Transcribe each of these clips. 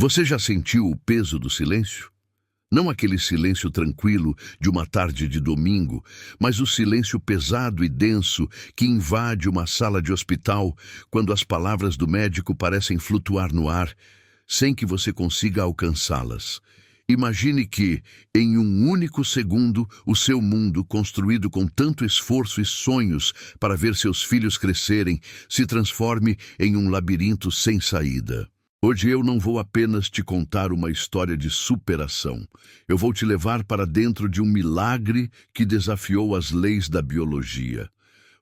Você já sentiu o peso do silêncio? Não aquele silêncio tranquilo de uma tarde de domingo, mas o silêncio pesado e denso que invade uma sala de hospital quando as palavras do médico parecem flutuar no ar, sem que você consiga alcançá-las. Imagine que, em um único segundo, o seu mundo, construído com tanto esforço e sonhos para ver seus filhos crescerem, se transforme em um labirinto sem saída. Hoje eu não vou apenas te contar uma história de superação. Eu vou te levar para dentro de um milagre que desafiou as leis da biologia.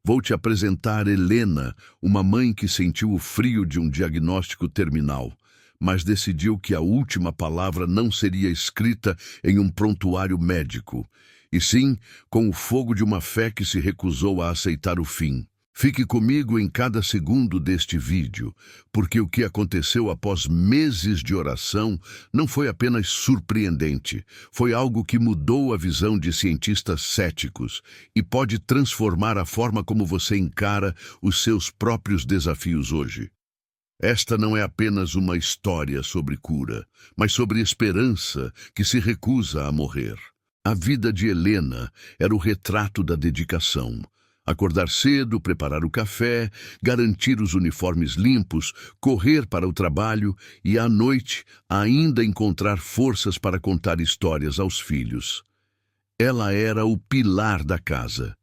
Vou te apresentar Helena, uma mãe que sentiu o frio de um diagnóstico terminal, mas decidiu que a última palavra não seria escrita em um prontuário médico, e sim com o fogo de uma fé que se recusou a aceitar o fim. Fique comigo em cada segundo deste vídeo, porque o que aconteceu após meses de oração não foi apenas surpreendente, foi algo que mudou a visão de cientistas céticos e pode transformar a forma como você encara os seus próprios desafios hoje. Esta não é apenas uma história sobre cura, mas sobre esperança que se recusa a morrer. A vida de Helena era o retrato da dedicação. Acordar cedo, preparar o café, garantir os uniformes limpos, correr para o trabalho e, à noite, ainda encontrar forças para contar histórias aos filhos. Ela era o pilar da casa.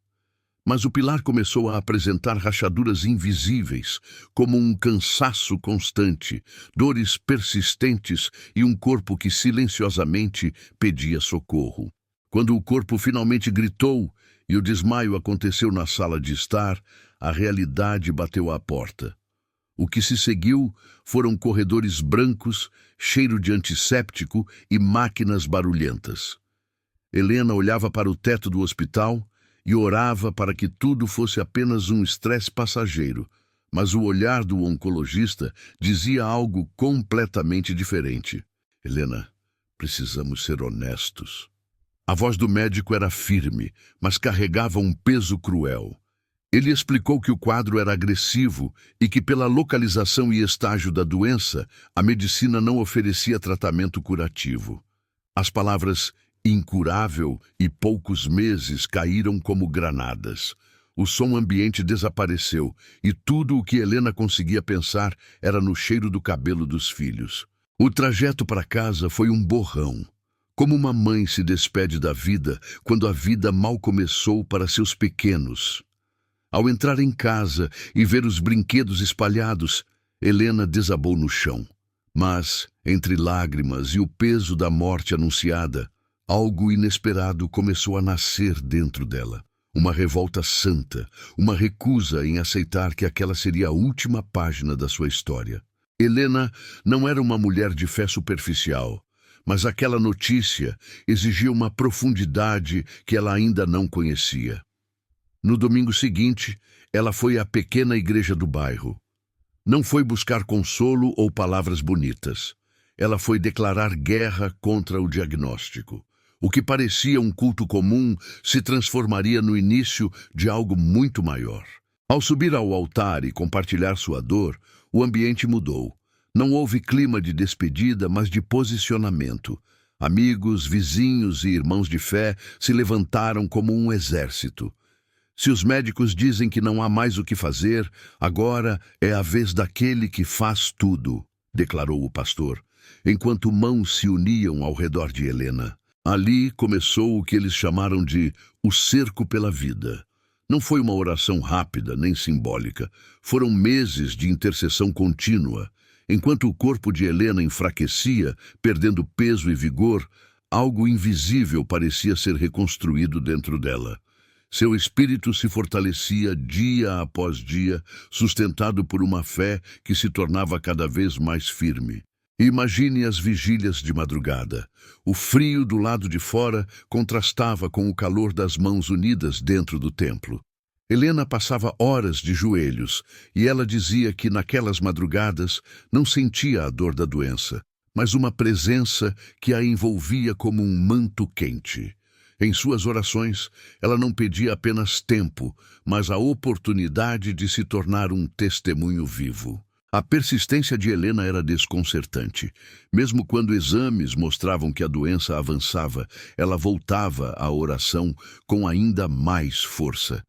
Mas o pilar começou a apresentar rachaduras invisíveis, como um cansaço constante, dores persistentes e um corpo que silenciosamente pedia socorro. Quando o corpo finalmente gritou e o desmaio aconteceu na sala de estar, a realidade bateu à porta. O que se seguiu foram corredores brancos, cheiro de antisséptico e máquinas barulhentas. Helena olhava para o teto do hospital e orava para que tudo fosse apenas um estresse passageiro, mas o olhar do oncologista dizia algo completamente diferente. Helena, precisamos ser honestos. A voz do médico era firme, mas carregava um peso cruel. Ele explicou que o quadro era agressivo e que, pela localização e estágio da doença, a medicina não oferecia tratamento curativo. As palavras incurável e poucos meses caíram como granadas. O som ambiente desapareceu e tudo o que Helena conseguia pensar era no cheiro do cabelo dos filhos. O trajeto para casa foi um borrão. Como uma mãe se despede da vida quando a vida mal começou para seus pequenos. Ao entrar em casa e ver os brinquedos espalhados, Helena desabou no chão. Mas, entre lágrimas e o peso da morte anunciada, algo inesperado começou a nascer dentro dela. Uma revolta santa, uma recusa em aceitar que aquela seria a última página da sua história. Helena não era uma mulher de fé superficial, mas aquela notícia exigia uma profundidade que ela ainda não conhecia. No domingo seguinte, ela foi à pequena igreja do bairro. Não foi buscar consolo ou palavras bonitas. Ela foi declarar guerra contra o diagnóstico. O que parecia um culto comum se transformaria no início de algo muito maior. Ao subir ao altar e compartilhar sua dor, o ambiente mudou. Não houve clima de despedida, mas de posicionamento. Amigos, vizinhos e irmãos de fé se levantaram como um exército. Se os médicos dizem que não há mais o que fazer, agora é a vez daquele que faz tudo, declarou o pastor, enquanto mãos se uniam ao redor de Helena. Ali começou o que eles chamaram de o cerco pela vida. Não foi uma oração rápida nem simbólica. Foram meses de intercessão contínua. Enquanto o corpo de Helena enfraquecia, perdendo peso e vigor, algo invisível parecia ser reconstruído dentro dela. Seu espírito se fortalecia dia após dia, sustentado por uma fé que se tornava cada vez mais firme. Imagine as vigílias de madrugada. O frio do lado de fora contrastava com o calor das mãos unidas dentro do templo. Helena passava horas de joelhos e ela dizia que naquelas madrugadas não sentia a dor da doença, mas uma presença que a envolvia como um manto quente. Em suas orações, ela não pedia apenas tempo, mas a oportunidade de se tornar um testemunho vivo. A persistência de Helena era desconcertante. Mesmo quando exames mostravam que a doença avançava, ela voltava à oração com ainda mais força.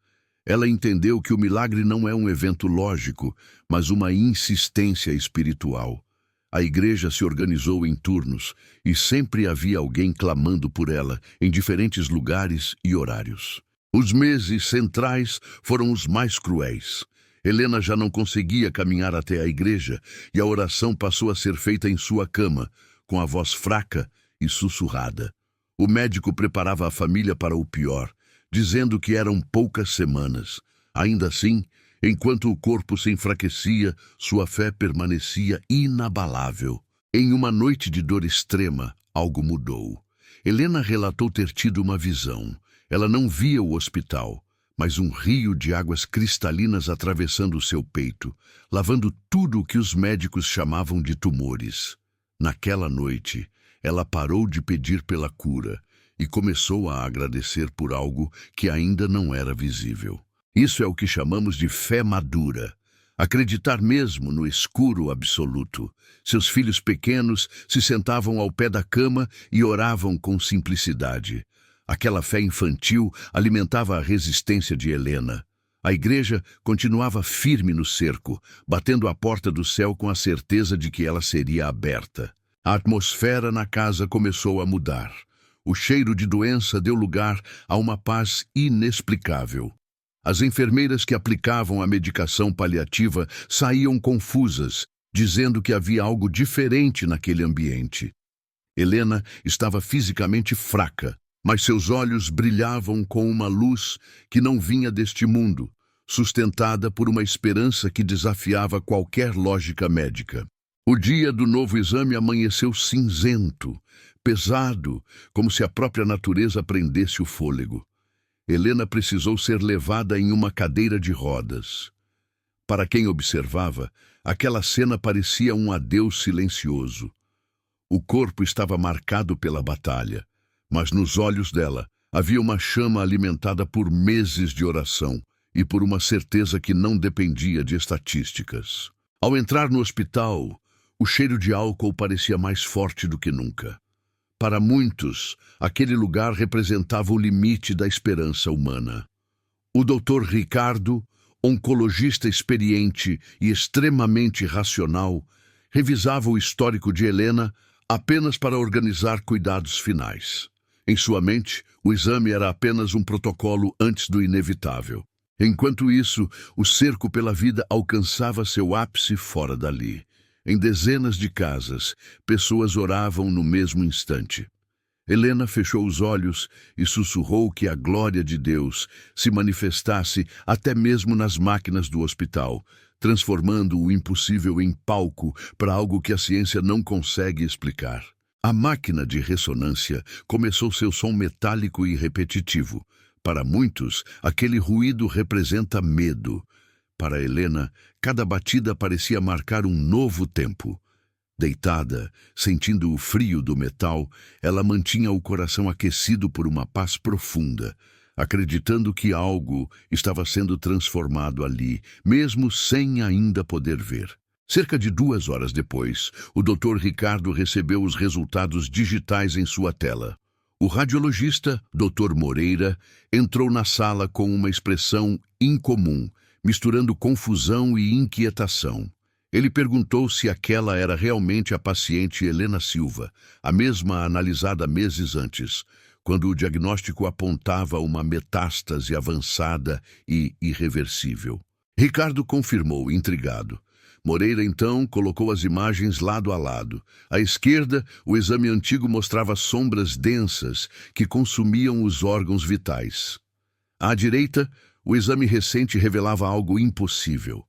Ela entendeu que o milagre não é um evento lógico, mas uma insistência espiritual. A igreja se organizou em turnos e sempre havia alguém clamando por ela, em diferentes lugares e horários. Os meses centrais foram os mais cruéis. Helena já não conseguia caminhar até a igreja e a oração passou a ser feita em sua cama, com a voz fraca e sussurrada. O médico preparava a família para o pior, dizendo que eram poucas semanas. Ainda assim, enquanto o corpo se enfraquecia, sua fé permanecia inabalável. Em uma noite de dor extrema, algo mudou. Helena relatou ter tido uma visão. Ela não via o hospital, mas um rio de águas cristalinas atravessando o seu peito, lavando tudo o que os médicos chamavam de tumores. Naquela noite, ela parou de pedir pela cura e começou a agradecer por algo que ainda não era visível. Isso é o que chamamos de fé madura. Acreditar mesmo no escuro absoluto. Seus filhos pequenos se sentavam ao pé da cama e oravam com simplicidade. Aquela fé infantil alimentava a resistência de Helena. A igreja continuava firme no cerco, batendo a porta do céu com a certeza de que ela seria aberta. A atmosfera na casa começou a mudar. O cheiro de doença deu lugar a uma paz inexplicável. As enfermeiras que aplicavam a medicação paliativa saíam confusas, dizendo que havia algo diferente naquele ambiente. Helena estava fisicamente fraca, mas seus olhos brilhavam com uma luz que não vinha deste mundo, sustentada por uma esperança que desafiava qualquer lógica médica. O dia do novo exame amanheceu cinzento, pesado, como se a própria natureza prendesse o fôlego. Helena precisou ser levada em uma cadeira de rodas. Para quem observava, aquela cena parecia um adeus silencioso. O corpo estava marcado pela batalha, mas nos olhos dela havia uma chama alimentada por meses de oração e por uma certeza que não dependia de estatísticas. Ao entrar no hospital, o cheiro de álcool parecia mais forte do que nunca. Para muitos, aquele lugar representava o limite da esperança humana. O Dr. Ricardo, oncologista experiente e extremamente racional, revisava o histórico de Helena apenas para organizar cuidados finais. Em sua mente, o exame era apenas um protocolo antes do inevitável. Enquanto isso, o cerco pela vida alcançava seu ápice fora dali. Em dezenas de casas, pessoas oravam no mesmo instante. Helena fechou os olhos e sussurrou que a glória de Deus se manifestasse até mesmo nas máquinas do hospital, transformando o impossível em palco para algo que a ciência não consegue explicar. A máquina de ressonância começou seu som metálico e repetitivo. Para muitos, aquele ruído representa medo. Para Helena, cada batida parecia marcar um novo tempo. Deitada, sentindo o frio do metal, ela mantinha o coração aquecido por uma paz profunda, acreditando que algo estava sendo transformado ali, mesmo sem ainda poder ver. Cerca de 2 horas depois, o Dr. Ricardo recebeu os resultados digitais em sua tela. O radiologista, Dr. Moreira, entrou na sala com uma expressão incomum, misturando confusão e inquietação. Ele perguntou se aquela era realmente a paciente Helena Silva, a mesma analisada meses antes, quando o diagnóstico apontava uma metástase avançada e irreversível. Ricardo confirmou, intrigado. Moreira, então, colocou as imagens lado a lado. À esquerda, o exame antigo mostrava sombras densas que consumiam os órgãos vitais. À direita, o exame recente revelava algo impossível.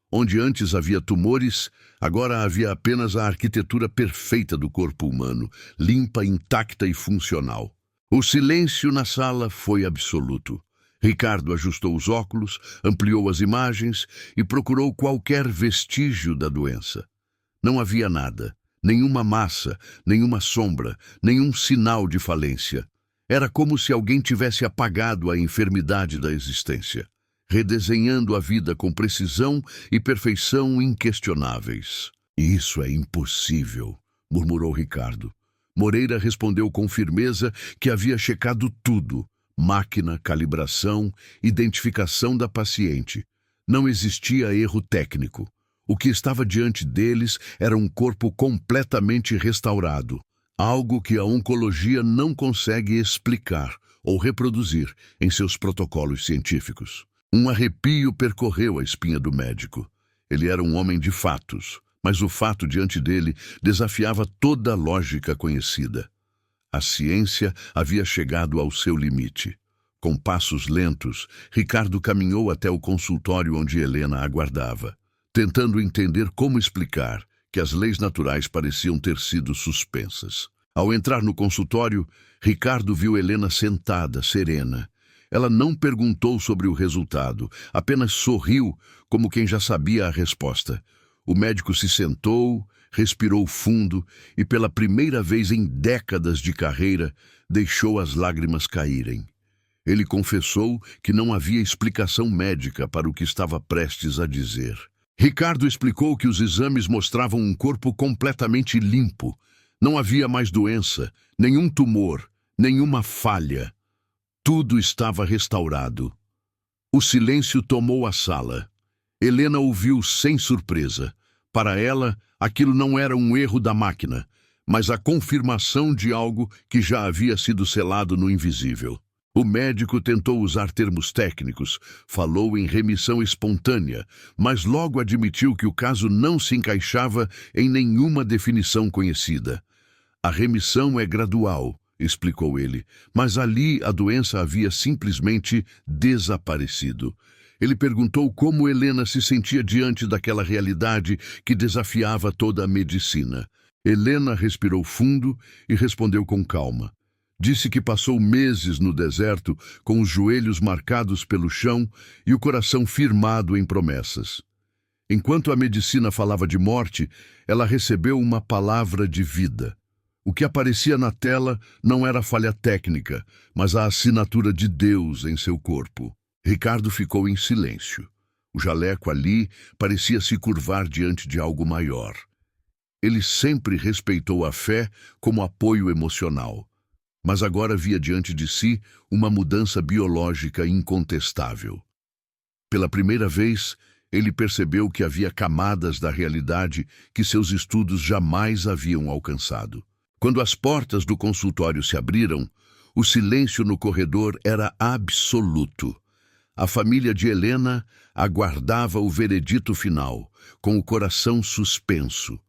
Onde antes havia tumores, agora havia apenas a arquitetura perfeita do corpo humano, limpa, intacta e funcional. O silêncio na sala foi absoluto. Ricardo ajustou os óculos, ampliou as imagens e procurou qualquer vestígio da doença. Não havia nada, nenhuma massa, nenhuma sombra, nenhum sinal de falência. Era como se alguém tivesse apagado a enfermidade da existência. redesenhando a vida com precisão e perfeição inquestionáveis. Isso é impossível, murmurou Ricardo. Moreira respondeu com firmeza que havia checado tudo: máquina, calibração, identificação da paciente. Não existia erro técnico. O que estava diante deles era um corpo completamente restaurado, algo que a oncologia não consegue explicar ou reproduzir em seus protocolos científicos. Um arrepio percorreu a espinha do médico. Ele era um homem de fatos, mas o fato diante dele desafiava toda a lógica conhecida. A ciência havia chegado ao seu limite. Com passos lentos, Ricardo caminhou até o consultório onde Helena aguardava, tentando entender como explicar que as leis naturais pareciam ter sido suspensas. Ao entrar no consultório, Ricardo viu Helena sentada, serena. Ela não perguntou sobre o resultado, apenas sorriu como quem já sabia a resposta. O médico se sentou, respirou fundo e, pela primeira vez em décadas de carreira, deixou as lágrimas caírem. Ele confessou que não havia explicação médica para o que estava prestes a dizer. Ricardo explicou que os exames mostravam um corpo completamente limpo. Não havia mais doença, nenhum tumor, nenhuma falha. Tudo estava restaurado. O silêncio tomou a sala. Helena ouviu sem surpresa. Para ela, aquilo não era um erro da máquina, mas a confirmação de algo que já havia sido selado no invisível. O médico tentou usar termos técnicos, falou em remissão espontânea, mas logo admitiu que o caso não se encaixava em nenhuma definição conhecida. A remissão é gradual, explicou ele, mas ali a doença havia simplesmente desaparecido. Ele perguntou como Helena se sentia diante daquela realidade que desafiava toda a medicina. Helena respirou fundo e respondeu com calma. Disse que passou meses no deserto com os joelhos marcados pelo chão e o coração firmado em promessas. Enquanto a medicina falava de morte, ela recebeu uma palavra de vida. O que aparecia na tela não era falha técnica, mas a assinatura de Deus em seu corpo. Ricardo ficou em silêncio. O jaleco ali parecia se curvar diante de algo maior. Ele sempre respeitou a fé como apoio emocional, mas agora via diante de si uma mudança biológica incontestável. Pela primeira vez, ele percebeu que havia camadas da realidade que seus estudos jamais haviam alcançado. Quando as portas do consultório se abriram, o silêncio no corredor era absoluto. A família de Helena aguardava o veredito final, com o coração suspenso.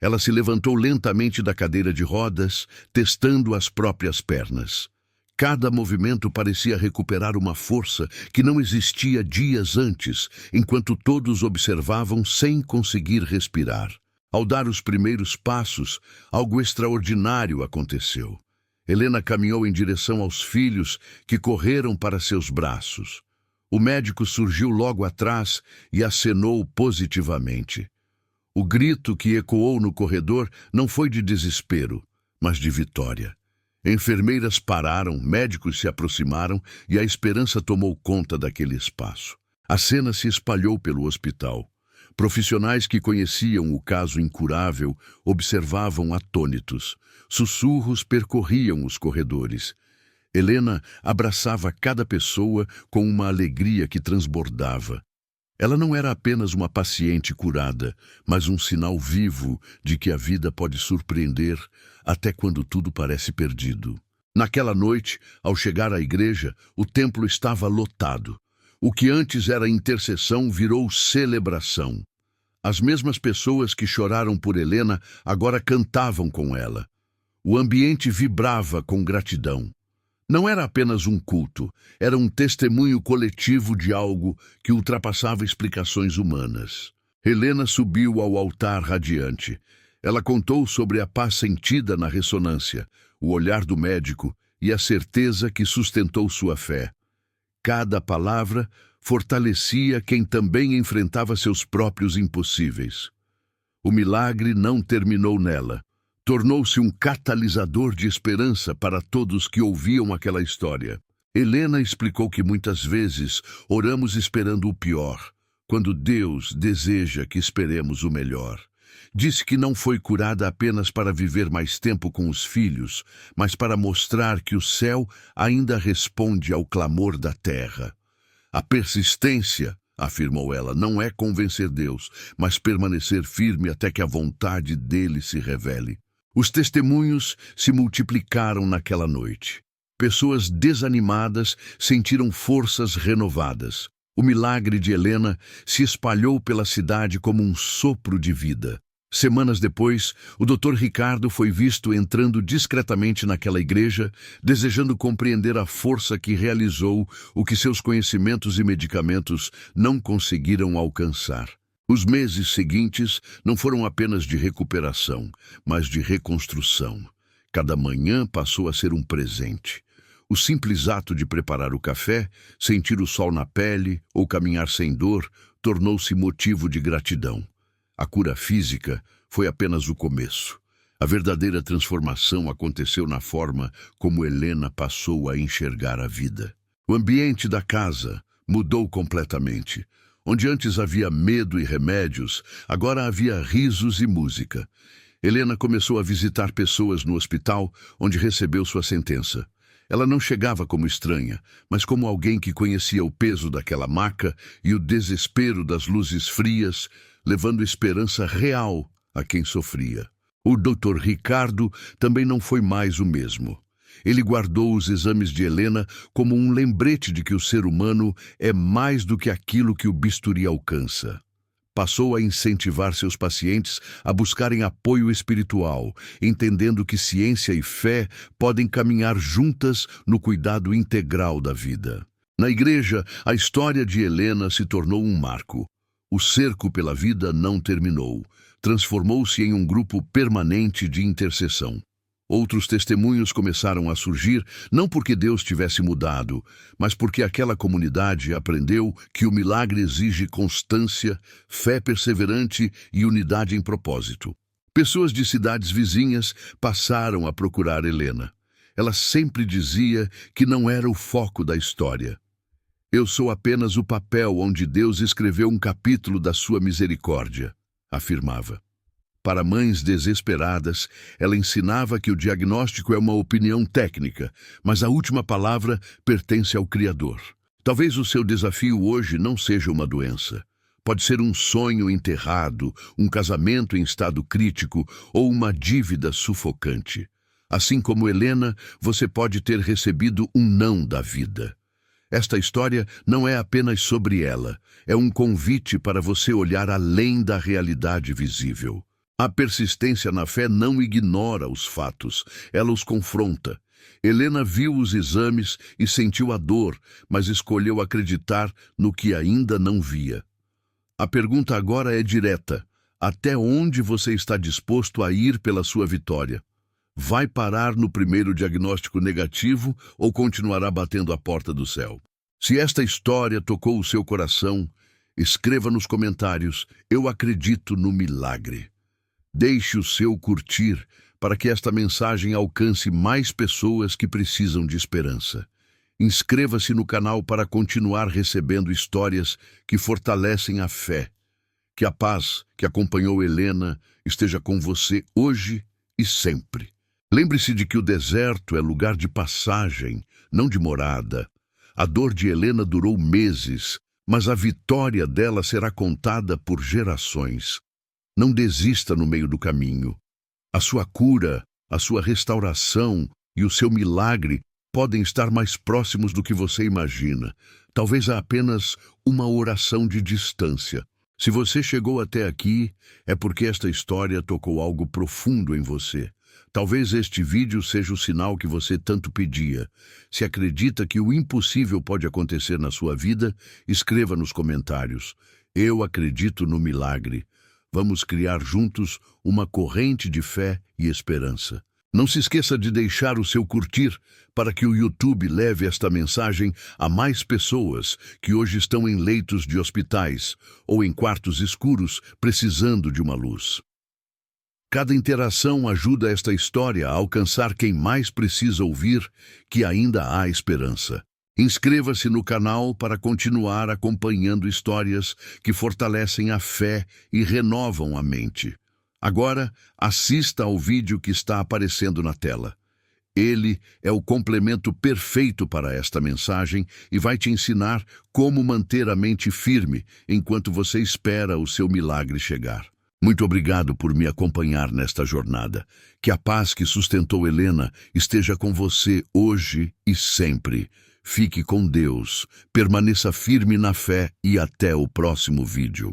Ela se levantou lentamente da cadeira de rodas, testando as próprias pernas. Cada movimento parecia recuperar uma força que não existia dias antes, enquanto todos observavam sem conseguir respirar. Ao dar os primeiros passos, algo extraordinário aconteceu. Helena caminhou em direção aos filhos, que correram para seus braços. O médico surgiu logo atrás e acenou positivamente. O grito que ecoou no corredor não foi de desespero, mas de vitória. Enfermeiras pararam, médicos se aproximaram e a esperança tomou conta daquele espaço. A cena se espalhou pelo hospital. Profissionais que conheciam o caso incurável observavam atônitos. Sussurros percorriam os corredores. Helena abraçava cada pessoa com uma alegria que transbordava. Ela não era apenas uma paciente curada, mas um sinal vivo de que a vida pode surpreender até quando tudo parece perdido. Naquela noite, ao chegar à igreja, o templo estava lotado. O que antes era intercessão virou celebração. As mesmas pessoas que choraram por Helena agora cantavam com ela. O ambiente vibrava com gratidão. Não era apenas um culto, era um testemunho coletivo de algo que ultrapassava explicações humanas. Helena subiu ao altar radiante. Ela contou sobre a paz sentida na ressonância, o olhar do médico e a certeza que sustentou sua fé. Cada palavra fortalecia quem também enfrentava seus próprios impossíveis. O milagre não terminou nela. Tornou-se um catalisador de esperança para todos que ouviam aquela história. Helena explicou que muitas vezes oramos esperando o pior, quando Deus deseja que esperemos o melhor. Disse que não foi curada apenas para viver mais tempo com os filhos, mas para mostrar que o céu ainda responde ao clamor da terra. A persistência, afirmou ela, não é convencer Deus, mas permanecer firme até que a vontade dele se revele. Os testemunhos se multiplicaram naquela noite. Pessoas desanimadas sentiram forças renovadas. O milagre de Helena se espalhou pela cidade como um sopro de vida. Semanas depois, o Dr. Ricardo foi visto entrando discretamente naquela igreja, desejando compreender a força que realizou o que seus conhecimentos e medicamentos não conseguiram alcançar. Os meses seguintes não foram apenas de recuperação, mas de reconstrução. Cada manhã passou a ser um presente. O simples ato de preparar o café, sentir o sol na pele ou caminhar sem dor tornou-se motivo de gratidão. A cura física foi apenas o começo. A verdadeira transformação aconteceu na forma como Helena passou a enxergar a vida. O ambiente da casa mudou completamente. Onde antes havia medo e remédios, agora havia risos e música. Helena começou a visitar pessoas no hospital onde recebeu sua sentença. Ela não chegava como estranha, mas como alguém que conhecia o peso daquela maca e o desespero das luzes frias, levando esperança real a quem sofria. O Dr. Ricardo também não foi mais o mesmo. Ele guardou os exames de Helena como um lembrete de que o ser humano é mais do que aquilo que o bisturi alcança. Passou a incentivar seus pacientes a buscarem apoio espiritual, entendendo que ciência e fé podem caminhar juntas no cuidado integral da vida. Na igreja, a história de Helena se tornou um marco. O cerco pela vida não terminou. Transformou-se em um grupo permanente de intercessão. Outros testemunhos começaram a surgir, não porque Deus tivesse mudado, mas porque aquela comunidade aprendeu que o milagre exige constância, fé perseverante e unidade em propósito. Pessoas de cidades vizinhas passaram a procurar Helena. Ela sempre dizia que não era o foco da história. Eu sou apenas o papel onde Deus escreveu um capítulo da sua misericórdia, afirmava. Para mães desesperadas, ela ensinava que o diagnóstico é uma opinião técnica, mas a última palavra pertence ao Criador. Talvez o seu desafio hoje não seja uma doença. Pode ser um sonho enterrado, um casamento em estado crítico ou uma dívida sufocante. Assim como Helena, você pode ter recebido um não da vida. Esta história não é apenas sobre ela, é um convite para você olhar além da realidade visível. A persistência na fé não ignora os fatos, ela os confronta. Helena viu os exames e sentiu a dor, mas escolheu acreditar no que ainda não via. A pergunta agora é direta: até onde você está disposto a ir pela sua vitória? Vai parar no primeiro diagnóstico negativo ou continuará batendo a porta do céu? Se esta história tocou o seu coração, escreva nos comentários: eu acredito no milagre. Deixe o seu curtir para que esta mensagem alcance mais pessoas que precisam de esperança. Inscreva-se no canal para continuar recebendo histórias que fortalecem a fé. Que a paz que acompanhou Helena esteja com você hoje e sempre. Lembre-se de que o deserto é lugar de passagem, não de morada. A dor de Helena durou meses, mas a vitória dela será contada por gerações. Não desista no meio do caminho. A sua cura, a sua restauração e o seu milagre podem estar mais próximos do que você imagina. Talvez há apenas uma oração de distância. Se você chegou até aqui, é porque esta história tocou algo profundo em você. Talvez este vídeo seja o sinal que você tanto pedia. Se acredita que o impossível pode acontecer na sua vida, escreva nos comentários: eu acredito no milagre. Vamos criar juntos uma corrente de fé e esperança. Não se esqueça de deixar o seu curtir para que o YouTube leve esta mensagem a mais pessoas que hoje estão em leitos de hospitais ou em quartos escuros precisando de uma luz. Cada interação ajuda esta história a alcançar quem mais precisa ouvir que ainda há esperança. Inscreva-se no canal para continuar acompanhando histórias que fortalecem a fé e renovam a mente. Agora, assista ao vídeo que está aparecendo na tela. Ele é o complemento perfeito para esta mensagem e vai te ensinar como manter a mente firme enquanto você espera o seu milagre chegar. Muito obrigado por me acompanhar nesta jornada. Que a paz que sustentou Helena esteja com você hoje e sempre. Fique com Deus, permaneça firme na fé e até o próximo vídeo.